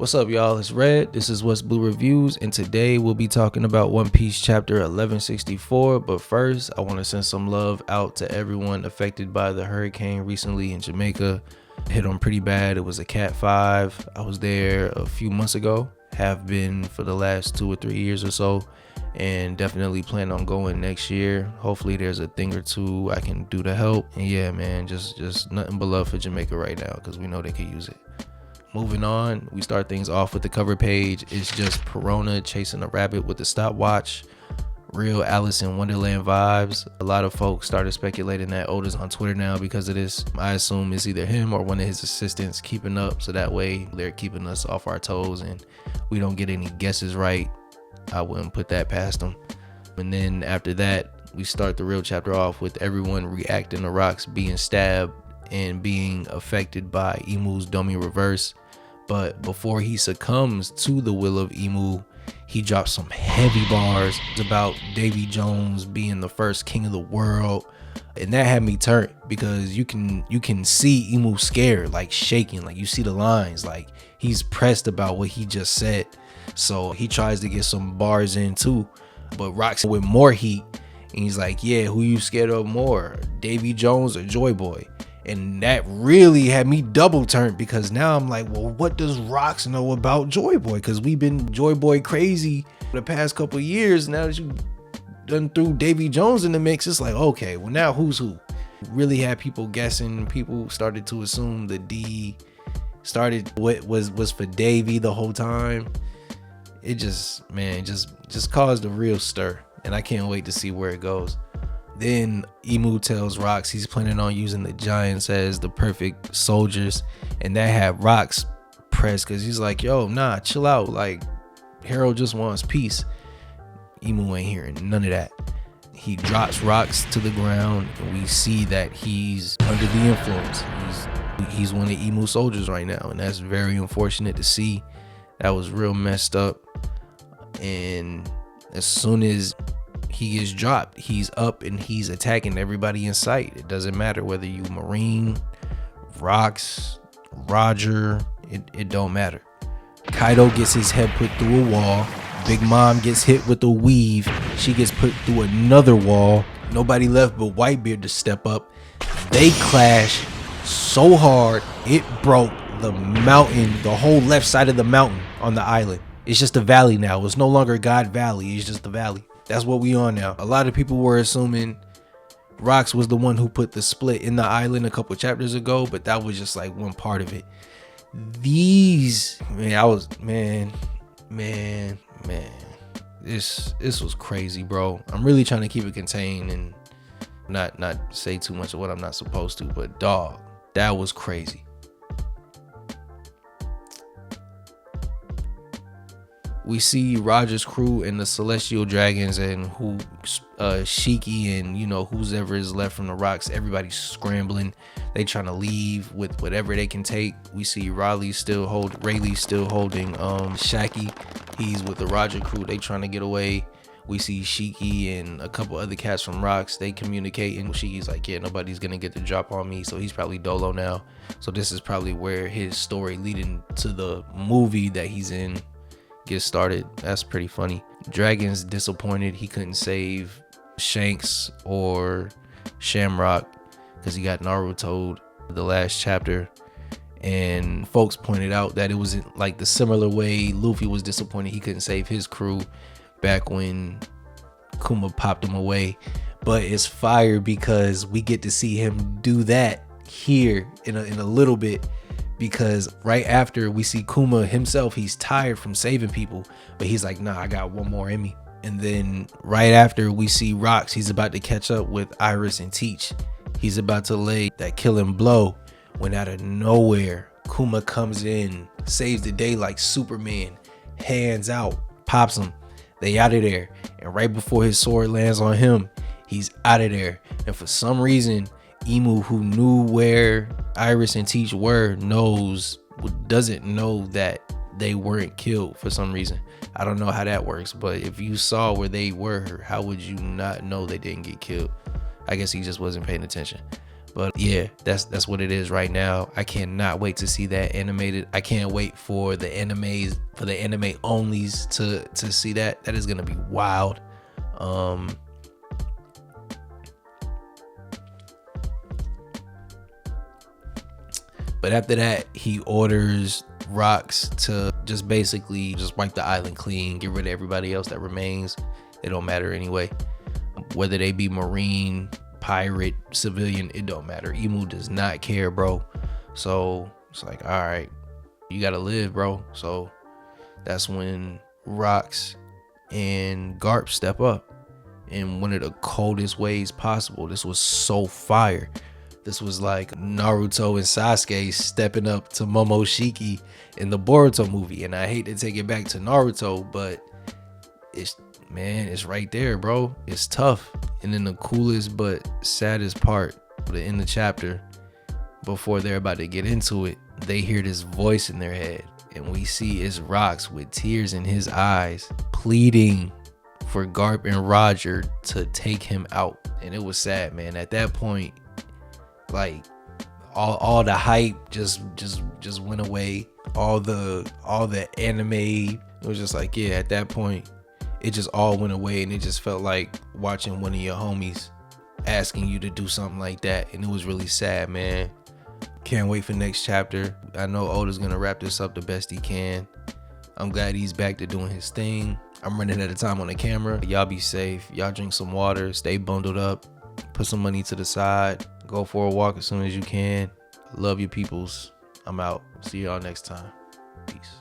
What's up, y'all? It's Red. This is What's Blue Reviews, and today we'll be talking about One Piece chapter 1164. But first, I want to send some love out to everyone affected by the hurricane recently in Jamaica. It hit them pretty bad. It was a Cat 5. I was there a few months ago, have been for the last 2 or 3 years or so, and definitely plan on going next year. Hopefully there's a thing or two I can do to help. And yeah, man, just nothing but love for Jamaica right now, because we know they could use it. Moving on, we start things off with the cover page. It's just Perona chasing a rabbit with a stopwatch. Real Alice in Wonderland vibes. A lot of folks started speculating that Oda's on Twitter now because of this. I assume it's either him or one of his assistants keeping up, so that way they're keeping us off our toes and we don't get any guesses right. I wouldn't put that past them. And then after that, we start the real chapter off with everyone reacting to Rocks being stabbed and being affected by Imu's dummy reverse. But before he succumbs to the will of Imu, he drops some heavy bars about Davy Jones being the first king of the world. And that had me turned, because you can see Imu scared, like shaking, like you see the lines, like he's pressed about what he just said. So he tries to get some bars in too, but Rocks with more heat, and he's like, yeah, who you scared of more, Davy Jones or Joy Boy? And that really had me double turned, because now I'm like, well, what does Rocks know about Joy Boy? Because we've been Joy Boy crazy for the past couple of years. Now that you done threw Davy Jones in the mix, it's like, okay, well, now who's who? Really had people guessing. People started to assume the D started what was for Davy the whole time. It just caused a real stir, and I can't wait to see where it goes. Then Imu tells Rocks he's planning on using the giants as the perfect soldiers, and that had Rocks pressed, because he's like, yo, nah, chill out, like Harold just wants peace. Imu ain't hearing none of that. He drops Rocks to the ground, and we see that he's under the influence. He's one of Imu's soldiers right now, and that's very unfortunate to see. That was real messed up. And as soon as he gets dropped, he's up and he's attacking everybody in sight. It doesn't matter whether you Marine, Rocks, Roger, it don't matter. Kaido gets his head put through a wall. Big Mom gets hit with a weave. She gets put through another wall. Nobody left but Whitebeard to step up. They clash so hard it broke the mountain, the whole left side of the mountain on the island. It's just a valley now. It's no longer God Valley. It's just a valley. That's what we on now. A lot of people were assuming Rocks was the one who put the split in the island a couple chapters ago, but that was just like one part of it. This was crazy, bro. I'm really trying to keep it contained and not say too much of what I'm not supposed to, but dog, that was crazy. We see Roger's crew and the Celestial Dragons, and who Shiki and who's ever is left from the Rocks. Everybody's scrambling. They trying to leave with whatever they can take. We see Rayleigh's still holding Shaki. He's with the Roger crew. They trying to get away. We see Shiki and a couple other cats from Rocks. They communicating. Shiki's like, yeah, nobody's gonna get the drop on me. So he's probably Dolo now. So this is probably where his story leading to the movie that he's in get started. That's pretty funny. Dragon's disappointed he couldn't save Shanks or Shamrock because he got Naruto'd the last chapter, and folks pointed out that it was like the similar way Luffy was disappointed he couldn't save his crew back when Kuma popped him away. But it's fire because we get to see him do that here in a little bit, because right after we see Kuma himself, he's tired from saving people, but he's like, nah, I got one more in me. And then right after we see Rocks, he's about to catch up with Iris and Teach. He's about to lay that killing blow when out of nowhere Kuma comes in, saves the day like Superman, hands out, pops him. They out of there, and right before his sword lands on him, he's out of there. And for some reason, Imu, who knew where Iris and Teach were, doesn't know that they weren't killed for some reason. I don't know how that works, but if you saw where they were, how would you not know they didn't get killed? I guess he just wasn't paying attention. But yeah, that's what it is right now. I cannot wait to see that animated. I can't wait for the anime onlys to see that. That is gonna be wild. But after that, he orders Rocks to just basically just wipe the island clean, get rid of everybody else that remains. It don't matter anyway. Whether they be Marine, pirate, civilian, it don't matter. Emu does not care, bro. So it's like, all right, you gotta live, bro. So that's when Rocks and Garp step up in one of the coldest ways possible. This was so fire. This was like Naruto and Sasuke stepping up to Momoshiki in the Boruto movie. And I hate to take it back to Naruto, but it's right there, bro. It's tough. And then the coolest but saddest part, in the chapter, before they're about to get into it, they hear this voice in their head. And we see it's Rocks with tears in his eyes, pleading for Garp and Roger to take him out. And it was sad, man. At that point, like all the hype just went away. All the anime, it was just like, yeah, at that point it just all went away, and it just felt like watching one of your homies asking you to do something like that. And it was really sad, man. Can't wait for next chapter. I know Oda's gonna wrap this up the best he can. I'm glad he's back to doing his thing. I'm running out of time on the camera. Y'all be safe. Y'all drink some water. Stay bundled up. Put some money to the side. Go for a walk as soon as you can. Love you peoples. I'm out. See y'all next time. Peace.